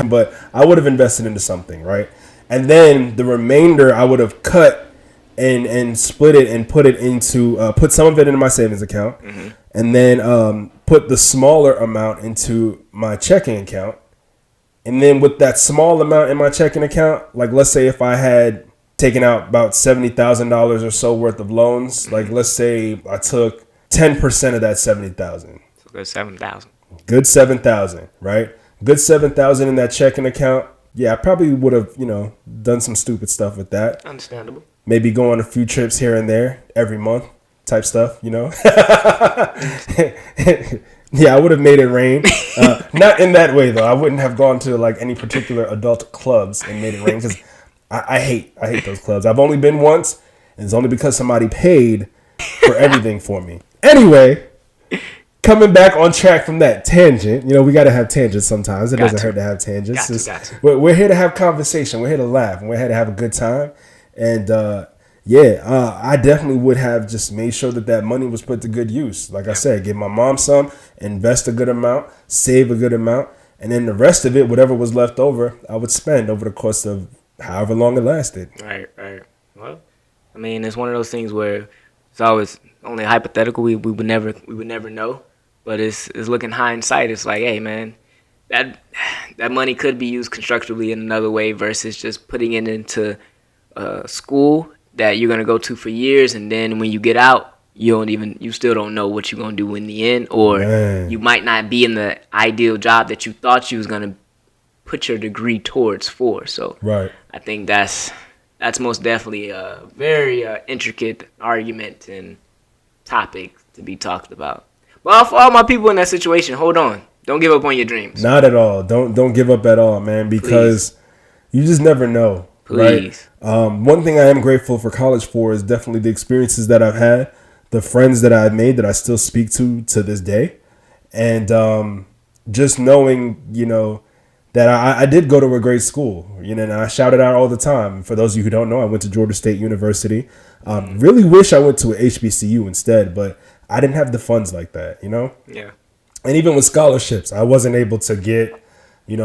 but I would have invested into something, right? And then the remainder, I would have cut and split it and put it into, put some of it into my savings account, and then put the smaller amount into my checking account. And then with that small amount in my checking account, like let's say if I had taken out about $70,000 or so worth of loans, like let's say I took 10% of that $70,000. So good $7,000. Good $7,000, right? Good $7,000 in that checking account. Yeah, I probably would have, done some stupid stuff with that. Understandable. Maybe go on a few trips here and there every month type stuff, Yeah, I would have made it rain. Not in that way, though. I wouldn't have gone to like any particular adult clubs and made it rain, because I hate those clubs. I've only been once, and it's only because somebody paid for everything for me. Anyway, coming back on track from that tangent, we got to have tangents sometimes. It doesn't hurt to have tangents. Got to. We're here to have conversation. We're here to laugh. And we're here to have a good time. And I definitely would have just made sure that money was put to good use. Like I said, give my mom some, invest a good amount, save a good amount, and then the rest of it, whatever was left over, I would spend over the course of however long it lasted. Right. Well, it's one of those things where it's always only hypothetical. We would never know, but it's looking hindsight. It's like, hey, man, that money could be used constructively in another way versus just putting it into school that you're gonna go to for years, and then when you get out, you still don't know what you're gonna do in the end, or you might not be in the ideal job that you thought you was gonna put your degree towards for. So right. I think that's most definitely a very intricate argument and topic to be talked about. Well, for all my people in that situation, hold on. Don't give up on your dreams. Not at all. Don't give up at all, man, because you just never know. Please. Right? One thing I am grateful for college for is definitely the experiences that I've had, the friends that I've made that I still speak to this day. And just knowing, that I did go to a great school, and I shout it out all the time. For those of you who don't know, I went to Georgia State University. Really wish I went to a HBCU instead, but I didn't have the funds like that, Yeah. And even with scholarships, I wasn't able to get,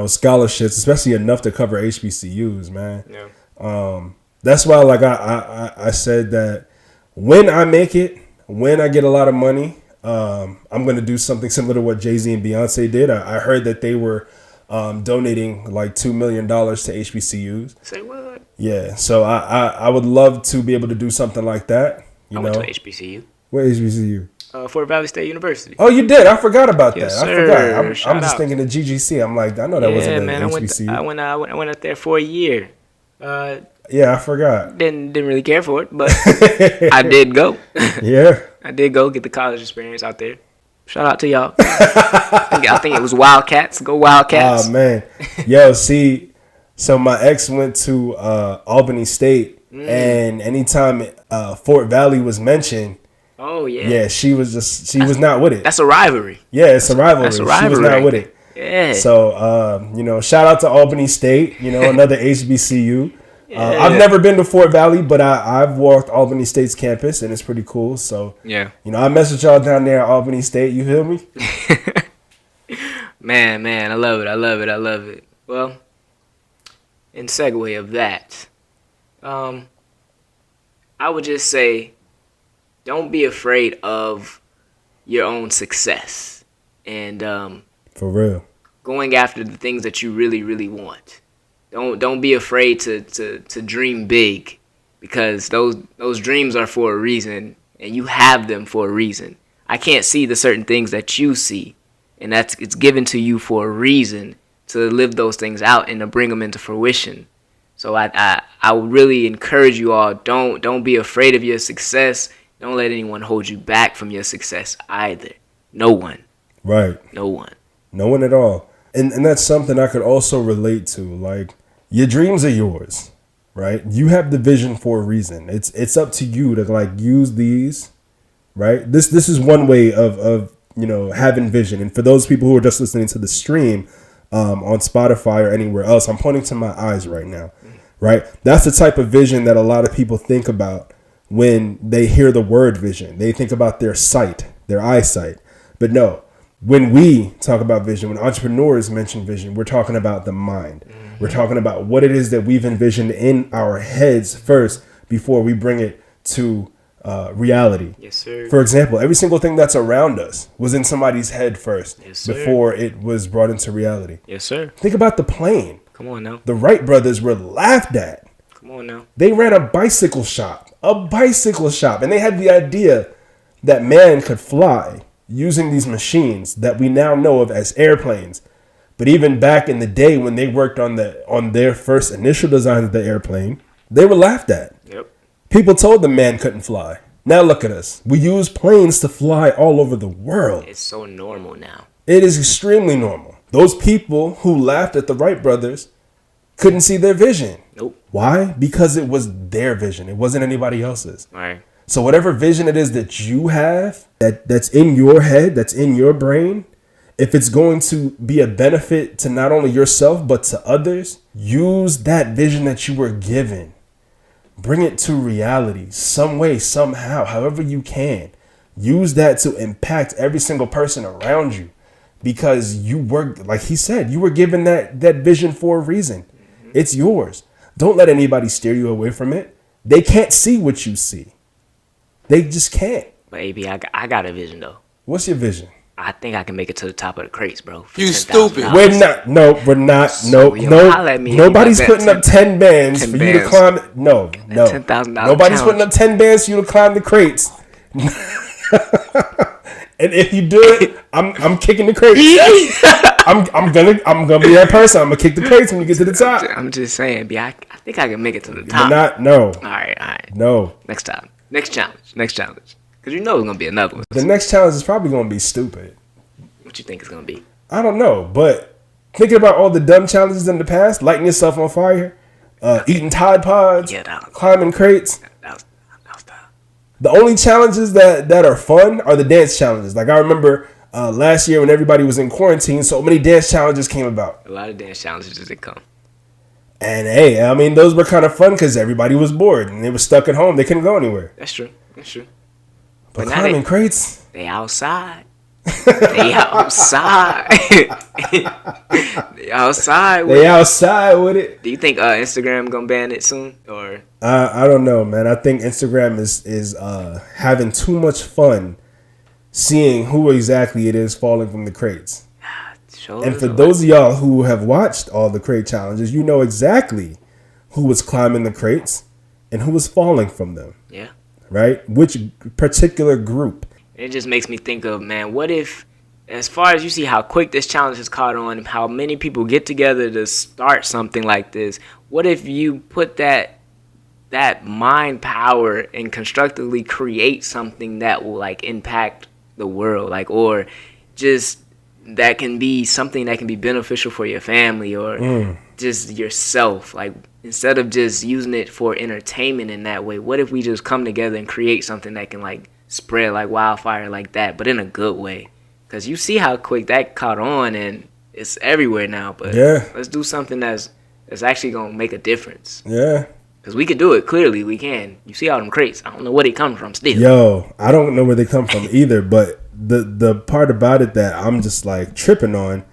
scholarships, especially enough to cover HBCUs, man. Yeah. That's why, like I said that when I make it, when I get a lot of money, I'm going to do something similar to what Jay-Z and Beyonce did. I heard that they were donating like $2 million to HBCUs. Say what? Yeah. So I would love to be able to do something like that. I went to HBCU. What HBCU? Fort Valley State University. Oh, you did? I forgot about Yes, that. sir. I forgot. I'm just out. thinking of GGC. I'm like, I know that wasn't an HBCU. I went up there for a year. Yeah, I forgot. Didn't really care for it, but I did go. Yeah. I did go get the college experience out there. Shout out to y'all. I think it was Wildcats. Go Wildcats. Oh, man. Yo, see, so my ex went to Albany State, and anytime Fort Valley was mentioned, oh, yeah. Yeah, she was not with it. That's a rivalry. Yeah, it's a rivalry. That's a rivalry. She was not with it. Yeah. So, shout out to Albany State, another HBCU. Yeah. I've never been to Fort Valley, but I've walked Albany State's campus, and it's pretty cool. So, yeah. I mess with y'all down there at Albany State. You feel me? Man, I love it. Well, in segue of that, I would just say, don't be afraid of your own success and for real, going after the things that you really, really want. Don't be afraid to dream big, because those dreams are for a reason, and you have them for a reason. I can't see the certain things that you see, and it's given to you for a reason to live those things out and to bring them into fruition. So I would really encourage you all, don't be afraid of your success. Don't let anyone hold you back from your success either. No one. Right. No one. No one at all. And that's something I could also relate to. Like, your dreams are yours, right? You have the vision for a reason. It's up to you to like use these, right? This is one way of having vision. And for those people who are just listening to the stream on Spotify or anywhere else, I'm pointing to my eyes right now, right? That's the type of vision that a lot of people think about when they hear the word vision. They think about their sight, their eyesight. But no, when we talk about vision, when entrepreneurs mention vision, we're talking about the mind. We're talking about what it is that we've envisioned in our heads first before we bring it to reality. Yes, sir. For example, every single thing that's around us was in somebody's head first, yes, sir, before it was brought into reality. Yes, sir. Think about the plane. Come on now. The Wright brothers were laughed at. Come on now. They ran a bicycle shop, and they had the idea that man could fly using these machines that we now know of as airplanes. But even back in the day when they worked on their first initial design of the airplane, they were laughed at. Yep. People told them man couldn't fly. Now look at us. We use planes to fly all over the world. It's so normal now. It is extremely normal. Those people who laughed at the Wright brothers couldn't see their vision. Nope. Why? Because it was their vision. It wasn't anybody else's. All right. So whatever vision it is that you have, that's in your head, that's in your brain, if it's going to be a benefit to not only yourself, but to others, use that vision that you were given. Bring it to reality some way, somehow, however you can. Use that to impact every single person around you, because you were, like he said, you were given that vision for a reason. Mm-hmm. It's yours. Don't let anybody steer you away from it. They can't see what you see. They just can't. But AB, I got a vision though. What's your vision? I think I can make it to the top of the crates, bro. You stupid. We're not. No, we're not. So, Nobody's putting up 10 bands for you to climb. No. $10,000. Nobody's putting up 10 bands for you to climb the crates. And if you do it, I'm kicking the crates. I'm gonna be that person. I'm gonna kick the crates when you get to the top. I'm just saying, B. I think I can make it to the top. But not. No. All right. No. Next time. Next challenge. Because you know it's going to be another one. The next challenge is probably going to be stupid. What you think it's going to be? I don't know, but thinking about all the dumb challenges in the past, lighting yourself on fire, eating Tide Pods, climbing crates. That was tough. The only challenges that are fun are the dance challenges. Like I remember last year when everybody was in quarantine, so many dance challenges came about. A lot of dance challenges did come. And hey, I mean, those were kind of fun because everybody was bored and they were stuck at home. They couldn't go anywhere. That's true. But climbing crates? They outside. They outside. They outside with it. Do you think Instagram gonna ban it soon? Or I don't know, man. I think Instagram is having too much fun seeing who exactly it is falling from the crates. And for those of y'all who have watched all the crate challenges, you know exactly who was climbing the crates and who was falling from them. Yeah. Right? Which particular group? It just makes me think of, man, what if, as far as you see how quick this challenge has caught on and how many people get together to start something like this, what if you put that mind power and constructively create something that will, like, impact the world, like, or just that can be something that can be beneficial for your family or just yourself. Like, instead of just using it for entertainment in that way, what if we just come together and create something that can, like, spread like wildfire like that, but in a good way? Because you see how quick that caught on and it's everywhere now. But let's do something that's actually going to make a difference. Yeah. Because we could do it. Clearly, we can. You see all them crates. I don't know where they come from still. Yo, I don't know where they come from either, but the part about it that I'm just like tripping on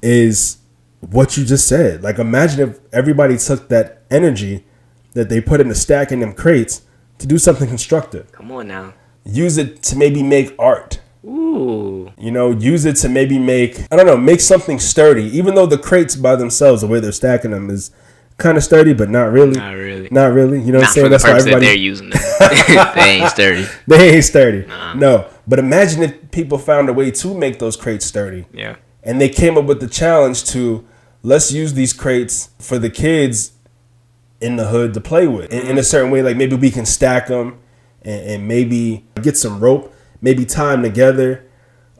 is what you just said. Like, imagine if everybody took that energy that they put in the stack in them crates to do something constructive. Come on now. Use it to maybe make art. Ooh. You know, use it to maybe make something sturdy. Even though the crates by themselves, the way they're stacking them is kind of sturdy, but not really. Not really. You know what I'm saying? That's why everybody, they're using them. They ain't sturdy. They ain't sturdy. No. But imagine if people found a way to make those crates sturdy. Yeah. And they came up with the challenge to, let's use these crates for the kids in the hood to play with in a certain way. Like, maybe we can stack them and maybe get some rope, maybe tie them together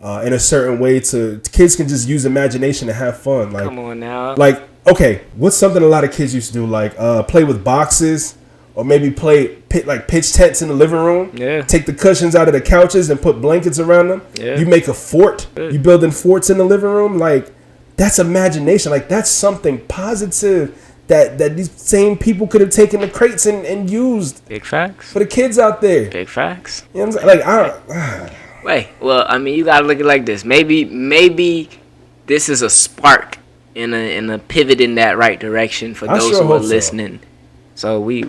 in a certain way to kids can just use imagination to have fun. Like, come on now. Like, okay, what's something a lot of kids used to do? Like play with boxes or maybe pitch tents in the living room. Yeah. Take the cushions out of the couches and put blankets around them. Yeah. You make a fort. You building forts in the living room. Like, that's imagination. Like, that's something positive that these same people could have taken the crates and used. Big facts. For the kids out there. Big facts. You know what I'm saying? Like, Wait, well, I mean, you gotta look at it like this. Maybe this is a spark in a pivot in that right direction for those who are listening. So we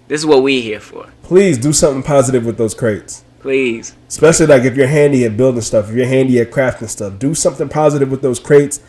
this is what we here for. Please do something positive with those crates. Please. Especially like if you're handy at building stuff, if you're handy at crafting stuff, do something positive with those crates.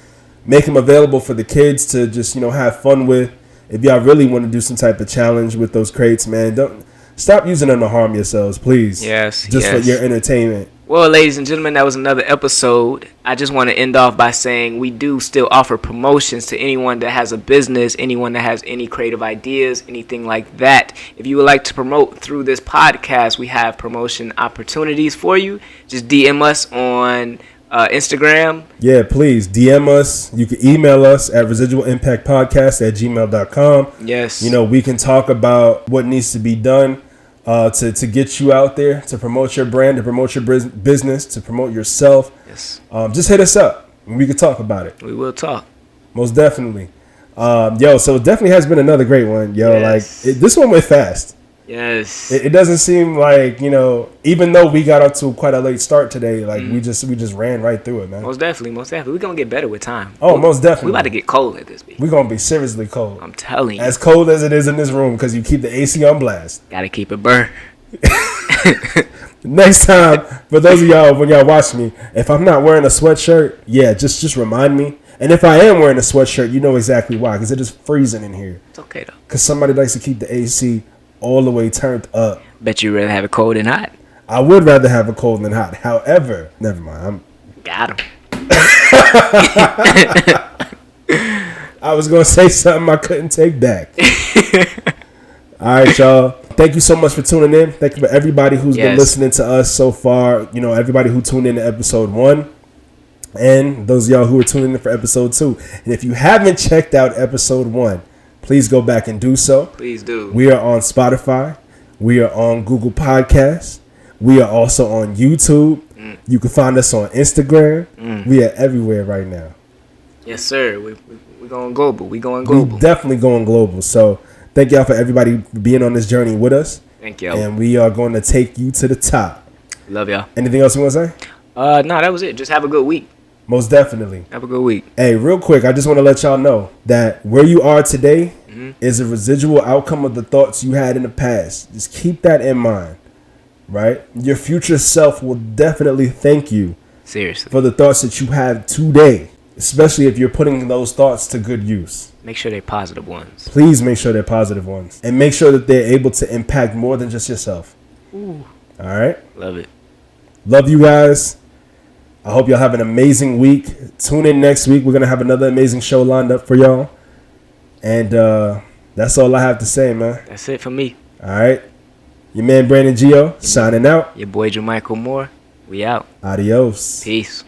Make them available for the kids to just, have fun with. If y'all really want to do some type of challenge with those crates, man, don't stop using them to harm yourselves, please. Yes. Just for your entertainment. Well, ladies and gentlemen, that was another episode. I just want to end off by saying we do still offer promotions to anyone that has a business, anyone that has any creative ideas, anything like that. If you would like to promote through this podcast, we have promotion opportunities for you. Just DM us on Instagram. Yeah, please DM us. You can email us at residualimpactpodcast@gmail.com. Yes. We can talk about what needs to be done to get you out there, to promote your brand, to promote your business, to promote yourself. Yes. Just hit us up and we can talk about it. We will talk. Most definitely. So it definitely has been another great one. Yes. This one went fast. Yes. It doesn't seem like, even though we got up to quite a late start today, we just ran right through it, man. Most definitely. We're going to get better with time. Oh, most definitely. We're about to get cold at this beat. We're going to be seriously cold. I'm telling you. As cold as it is in this room because you keep the AC on blast. Got to keep it burned. Next time, for those of y'all, when y'all watch me, if I'm not wearing a sweatshirt, just remind me. And if I am wearing a sweatshirt, you know exactly why, because it is freezing in here. It's okay, though. Because somebody likes to keep the AC all the way turned up. Bet you'd rather have it cold than hot. I would rather have it cold than hot. However, never mind. Got him. I was going to say something I couldn't take back. All right, y'all. Thank you so much for tuning in. Thank you for everybody who's been Yes. listening to us so far. You know, everybody who tuned in to episode 1. And those of y'all who are tuning in for episode 2. And if you haven't checked out episode 1, please go back and do so. Please do. We are on Spotify. We are on Google Podcasts. We are also on YouTube. You can find us on Instagram. We are everywhere right now. Yes, sir. We're going global. We going We're global. definitely going global. So thank y'all for everybody being on this journey with us. Thank y'all. And we are going to take you to the top. Love y'all. Anything else you want to say? No, that was it. Just have a good week. Most definitely. Have a good week. Hey, real quick, I just want to let y'all know that where you are today is a residual outcome of the thoughts you had in the past. Just keep that in mind, right? Your future self will definitely thank you Seriously. for the thoughts that you have today, especially if you're putting those thoughts to good use. Make sure they're positive ones. Please make sure they're positive ones. And make sure that they're able to impact more than just yourself. Ooh. All right? Love it. Love you guys. I hope y'all have an amazing week. Tune in next week. We're going to have another amazing show lined up for y'all. And that's all I have to say, man. That's it for me. All right. Your man, Brandon Gio, signing out. Your boy, Jamichael Moore. We out. Adios. Peace.